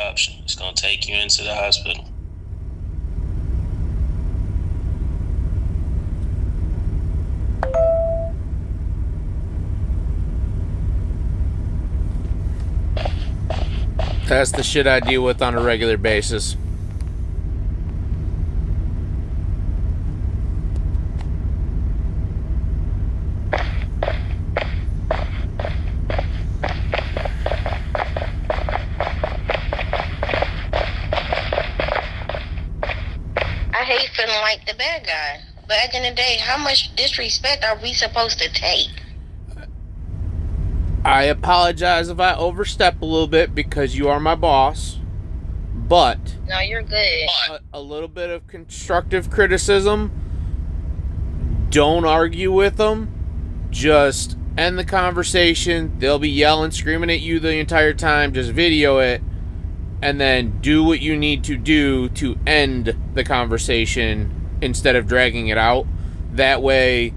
option. It's going to take you into the hospital. That's the shit I deal with on a regular basis. I hate feeling like the bad guy. But at the end of the day, how much disrespect are we supposed to take? I apologize if I overstep a little bit because you are my boss, but No, you're good. a little bit of constructive criticism. Don't argue with them. Just end the conversation. They'll be yelling, screaming at you the entire time. Just video it and then do what you need to do to end the conversation instead of dragging it out. That way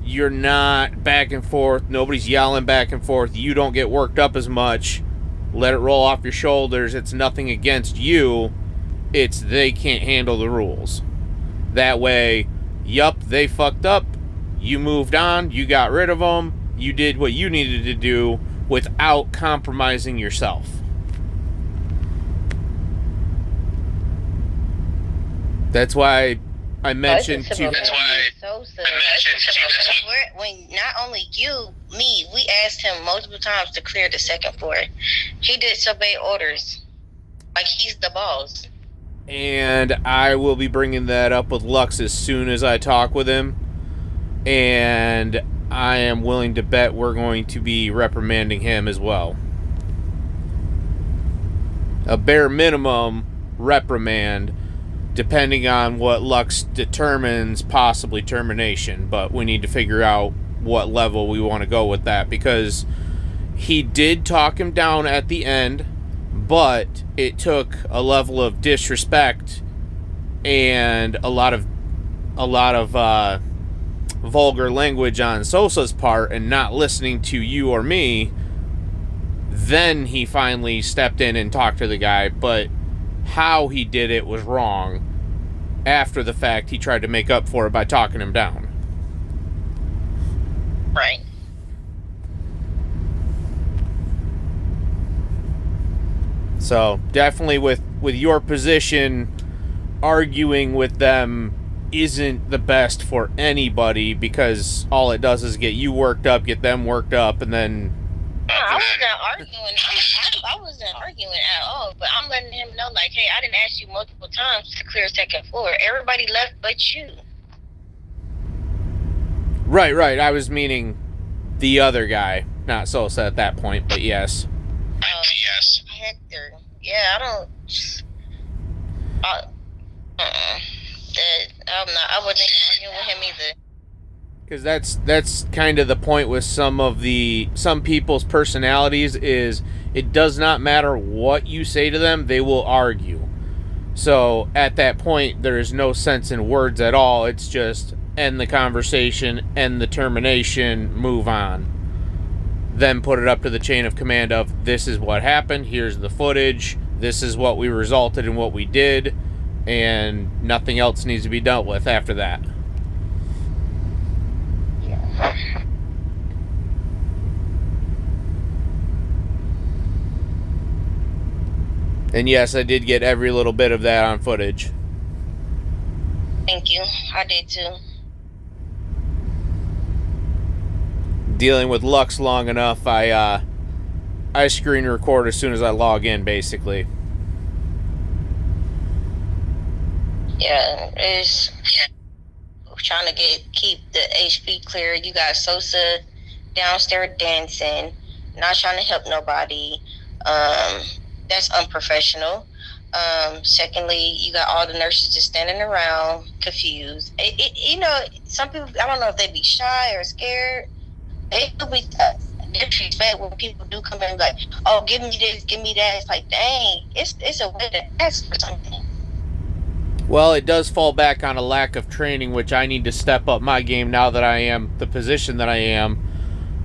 you're not back and forth. Nobody's yelling back and forth. You don't get worked up as much. Let it roll off your shoulders. It's nothing against you. It's they can't handle the rules. That way, yup, they fucked up. You moved on. You got rid of them. You did what you needed to do without compromising yourself. That's why I mentioned to you. When not only you, me, we asked him multiple times to clear the second floor. He disobeyed orders. Like he's the boss. And I will be bringing that up with Lux as soon as I talk with him. And I am willing to bet we're going to be reprimanding him as well. A bare minimum reprimand, depending on what Lux determines, possibly termination. But we need to figure out what level we want to go with that, because he did talk him down at the end, but it took a level of disrespect and a lot of vulgar language on Sosa's part and not listening to you or me. Then he finally stepped in and talked to the guy, but how he did it was wrong. After the fact, he tried to make up for it by talking him down. Right. So, definitely with your position, arguing with them isn't the best for anybody, because all it does is get you worked up, get them worked up, and then... No, I wasn't arguing. I wasn't arguing at all, but I'm letting him know, like, hey, I didn't ask you multiple times to clear second floor. Everybody left but you. Right. I was meaning the other guy, not Sosa at that point, but yes. Yes. Hector. Yeah, I don't... I wasn't arguing with him either. Because that's kind of the point with some people's personalities, is it does not matter what you say to them, they will argue. So at that point, there is no sense in words at all. It's just end the conversation, end the termination, move on. Then put it up to the chain of command of, this is what happened, here's the footage, this is what we resulted in what we did, and nothing else needs to be dealt with after that. And yes, I did get every little bit of that on footage. Thank you. I did too. Dealing with Lux long enough, I screen record as soon as I log in, basically. Yeah, it's trying to keep the HP clear. You got Sosa downstairs dancing, not trying to help nobody. That's unprofessional. Secondly, you got all the nurses just standing around, confused. Some people, I don't know if they be shy or scared. They could be disrespect when people do come in like, oh, give me this, give me that. It's like, dang, it's a way to ask for something. Well, it does fall back on a lack of training, which I need to step up my game now that I am the position that I am,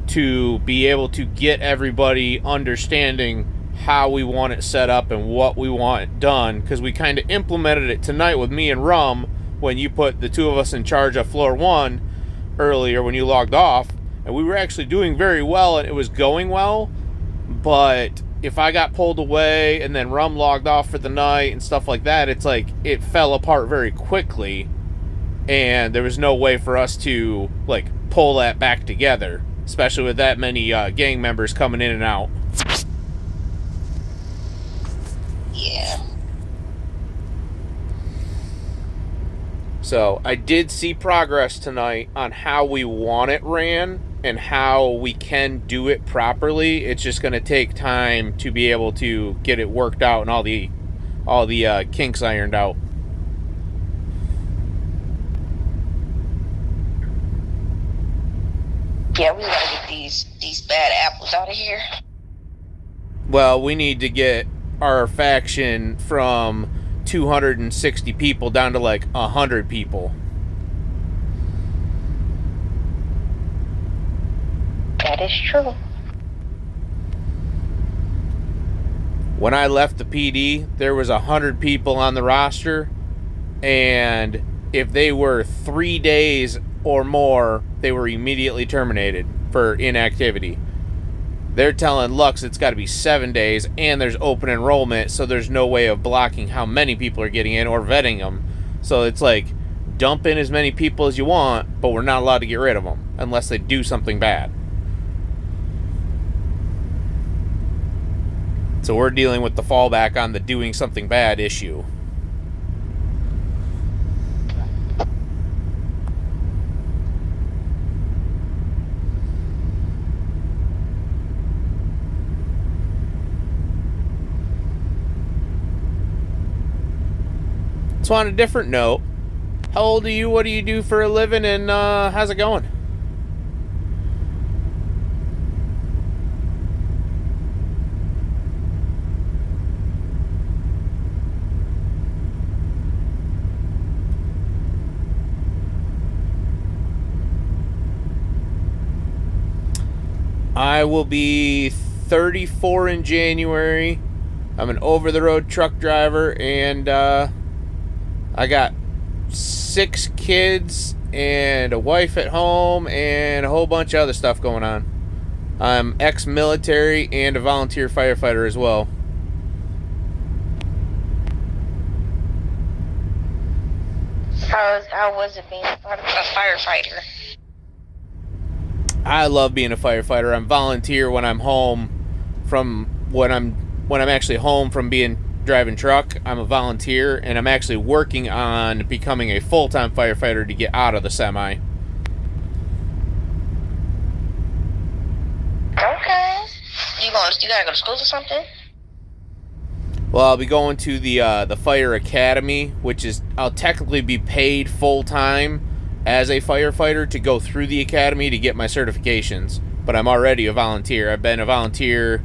to be able to get everybody understanding, how we want it set up and what we want it done, because we kind of implemented it tonight with me and Rum when you put the two of us in charge of floor 1 earlier when you logged off, and we were actually doing very well and it was going well. But if I got pulled away and then Rum logged off for the night and stuff like that, it's like it fell apart very quickly, and there was no way for us to like pull that back together, especially with that many gang members coming in and out. Yeah. So I did see progress tonight on how we want it ran and how we can do it properly. It's just going to take time to be able to get it worked out and all the kinks ironed out. Yeah, we gotta get these bad apples out of here. Well, we need to get our faction from 260 people down to like 100 people. That is true. When I left the PD, there was 100 people on the roster, and if they were 3 days or more, they were immediately terminated for inactivity. They're telling Lux it's got to be 7 days, and there's open enrollment, so there's no way of blocking how many people are getting in or vetting them. So it's like, dump in as many people as you want, but we're not allowed to get rid of them unless they do something bad. So we're dealing with the fallback on the doing something bad issue. So on a different note, how old are you? What do you do for a living? And how's it going? I will be 34 in January. I'm an over-the-road truck driver, and I got 6 kids and a wife at home and a whole bunch of other stuff going on. I'm ex-military and a volunteer firefighter as well. How was it being a firefighter? I love being a firefighter. I'm volunteer when I'm home from when I'm actually home from driving truck. I'm a volunteer, and I'm actually working on becoming a full-time firefighter to get out of the semi. Okay. You gotta go to school or something? Well, I'll be going to the fire academy, which is I'll technically be paid full-time as a firefighter to go through the academy to get my certifications, but I'm already a volunteer. I've been a volunteer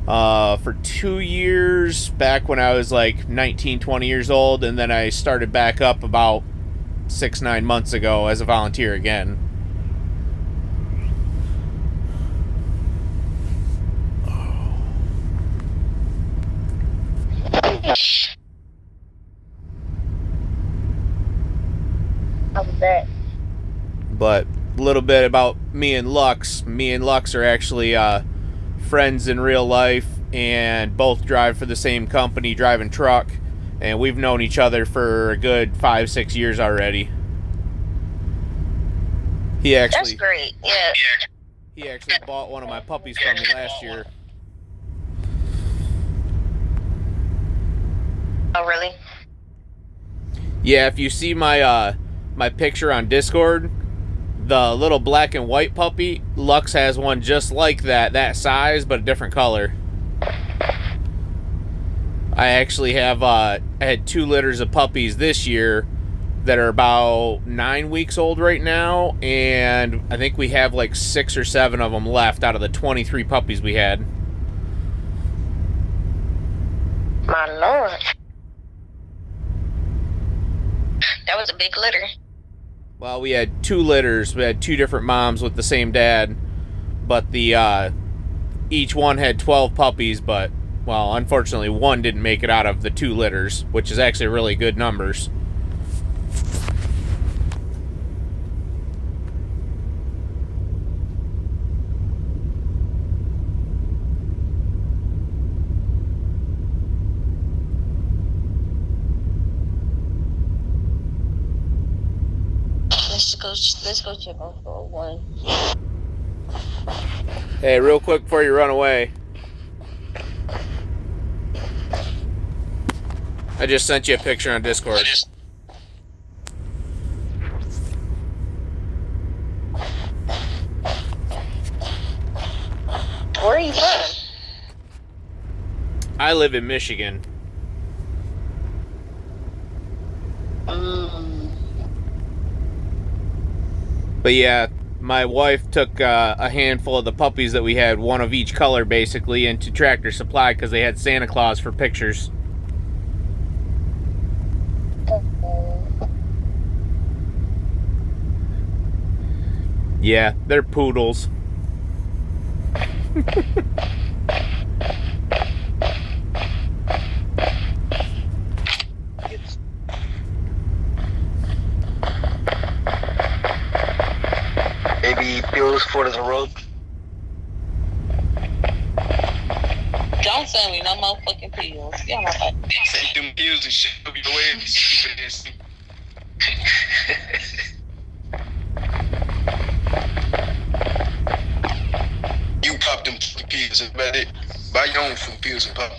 for 2 years, back when I was like 19, 20 years old, and then I started back up about 6-9 months ago as a volunteer again. How was that? But a little bit about me and Lux. Me and Lux are actually friends in real life, and both drive for the same company, driving truck, and we've known each other for a good 5-6 years already. That's great. Yeah. He actually bought one of my puppies from me last year. Oh, really? Yeah, if you see my my picture on Discord, the little black and white puppy, Lux has one just like that size, but a different color. I actually have I had 2 litters of puppies this year that are about 9 weeks old right now, and I think we have like 6 or 7 of them left out of the 23 puppies we had. My Lord. That was a big litter. Well, we had 2 litters. We had 2 different moms with the same dad, but the each one had 12 puppies, but Well, unfortunately, one didn't make it out of the 2 litters, which is actually really good numbers. Let's go check on 401. Hey, real quick before you run away, I just sent you a picture on Discord. Where are you from? I live in Michigan. But yeah, my wife took a handful of the puppies that we had, one of each color basically, into Tractor Supply because they had Santa Claus for pictures. Yeah, they're poodles. Maybe pills for the road. Don't send me no more fucking pills. Yeah, my bad. Take them pills and shit up your way and stupid ass. You pop them pills, that's about it. Buy your own fucking pills and pop.